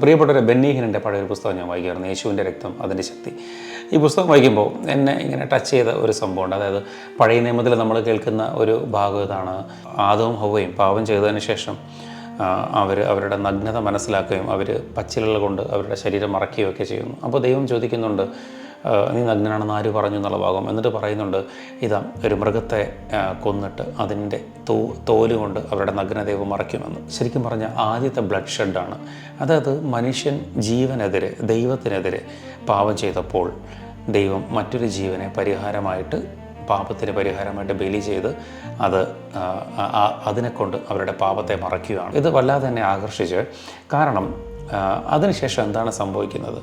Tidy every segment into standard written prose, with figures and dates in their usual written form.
പ്രിയപ്പെട്ടവരെ, ബെന്നി ഹിനിൻ്റെ പഴയൊരു പുസ്തകം ഞാൻ വായിക്കുമായിരുന്നു, യേശുവിൻ്റെ രക്തം അതിൻ്റെ ശക്തി. ഈ പുസ്തകം വായിക്കുമ്പോൾ എന്നെ ഇങ്ങനെ ടച്ച് ചെയ്ത ഒരു സംഭവമുണ്ട്. അതായത് പഴയ നിയമത്തിൽ നമ്മൾ കേൾക്കുന്ന ഒരു ഭാഗം ഇതാണ്: ആദവും ഹവ്വയും പാപം ചെയ്തതിന് ശേഷം അവരുടെ നഗ്നത മനസ്സിലാക്കുകയും അവർ പച്ചിലകൾ കൊണ്ട് അവരുടെ ശരീരം മറയ്ക്കുകയൊക്കെ ചെയ്യുന്നു. അപ്പോൾ ദൈവം ചോദിക്കുന്നുണ്ട്, നീ നഗ്നനാണെന്ന് ആര് പറഞ്ഞു എന്നുള്ള ഭാഗം. എന്നിട്ട് പറയുന്നുണ്ട്, ഇതാ ഒരു മൃഗത്തെ കൊന്നിട്ട് അതിൻ്റെ തോല് കൊണ്ട് അവരുടെ നഗ്നതയെ മറയ്ക്കുമെന്ന്. ശരിക്കും പറഞ്ഞാൽ ആദ്യത്തെ ബ്ലഡ് ഷെഡാണ്. അതായത് മനുഷ്യൻ ജീവനെതിരെ, ദൈവത്തിനെതിരെ പാപം ചെയ്തപ്പോൾ ദൈവം മറ്റൊരു ജീവനെ പാപത്തിന് പരിഹാരമായിട്ട് ബലി ചെയ്ത് അതിനെക്കൊണ്ട് അവരുടെ പാപത്തെ മറയ്ക്കുകയാണ്. ഇത് വല്ലാതെ തന്നെ ആകർഷിച്ച്. കാരണം അതിനുശേഷം എന്താണ് സംഭവിക്കുന്നത്?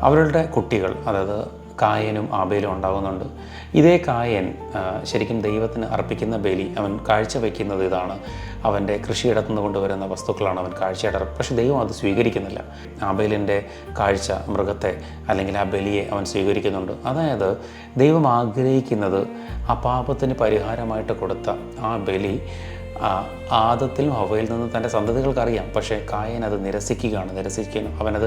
അവരുടെ കുട്ടികൾ, അതായത് കായനും ആബേലും ഉണ്ടാകുന്നുണ്ട്. ഇതേ കായൻ ശരിക്കും ദൈവത്തിന് അർപ്പിക്കുന്ന ബലി അവൻ കാഴ്ചവെക്കുന്നത് ഇതാണ്: അവൻ്റെ കൃഷിയിടത്തു നിന്ന് കൊണ്ടുവരുന്ന വസ്തുക്കളാണ് അവൻ കാഴ്ചയായിട്ട്. പക്ഷേ ദൈവം അത് സ്വീകരിക്കുന്നില്ല. ആബേലിൻ്റെ കാഴ്ച, മൃഗത്തെ അല്ലെങ്കിൽ ആ ബലിയെ അവൻ സ്വീകരിക്കുന്നുണ്ട്. അതായത് ദൈവം ആഗ്രഹിക്കുന്നത് ആ പാപത്തിന് പരിഹാരമായിട്ട് കൊടുത്ത ആ ബലി ആദത്തിലും ഹവ്വയിൽ നിന്ന് തൻ്റെ സന്തതികൾക്കറിയാം. പക്ഷേ കായൻ അത് നിരസിക്കുകയാണ്. അവനത്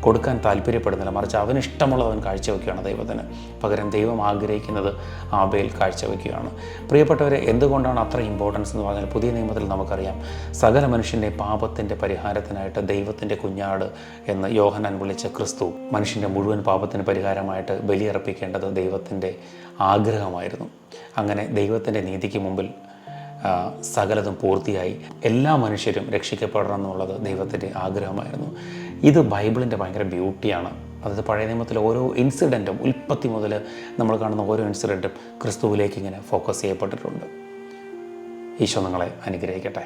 കൊടുക്കാൻ താല്പര്യപ്പെടുന്നില്ല. മറിച്ച് അവനിഷ്ടമുള്ളത് അവൻ കാഴ്ചവെക്കുകയാണ് ദൈവത്തിന്. പകരം ദൈവം ആഗ്രഹിക്കുന്നത് ആബേൽ കാഴ്ചവെക്കുകയാണ്. പ്രിയപ്പെട്ടവരെ, എന്തുകൊണ്ടാണ് അത്ര ഇമ്പോർട്ടൻസ് എന്ന് പറഞ്ഞാൽ, പുതിയ നിയമത്തിൽ നമുക്കറിയാം, സകല മനുഷ്യൻ്റെ പാപത്തിൻ്റെ പരിഹാരത്തിനായിട്ട് ദൈവത്തിൻ്റെ കുഞ്ഞാട് എന്ന് യോഹന്നാൻ വിളിച്ച ക്രിസ്തു മനുഷ്യൻ്റെ മുഴുവൻ പാപത്തിന് പരിഹാരമായിട്ട് ബലിയർപ്പിക്കേണ്ടത് ദൈവത്തിൻ്റെ ആഗ്രഹമായിരുന്നു. അങ്ങനെ ദൈവത്തിൻ്റെ നീതിക്ക് മുമ്പിൽ സകലതും പൂർത്തിയായി എല്ലാ മനുഷ്യരും രക്ഷിക്കപ്പെടണം എന്നുള്ളത് ദൈവത്തിൻ്റെ ആഗ്രഹമായിരുന്നു. ഇത് ബൈബിളിൻ്റെ ഭയങ്കര ബ്യൂട്ടിയാണ്. അതായത് പഴയ നിയമത്തിലെ ഓരോ ഇൻസിഡൻറ്റും, ഉൽപ്പത്തി മുതൽ നമ്മൾ കാണുന്ന ഓരോ ഇൻസിഡൻറ്റും ക്രിസ്തുവിലേക്ക് ഇങ്ങനെ ഫോക്കസ് ചെയ്യപ്പെട്ടിട്ടുണ്ട്. ഈശോ നിങ്ങളെ അനുഗ്രഹിക്കട്ടെ.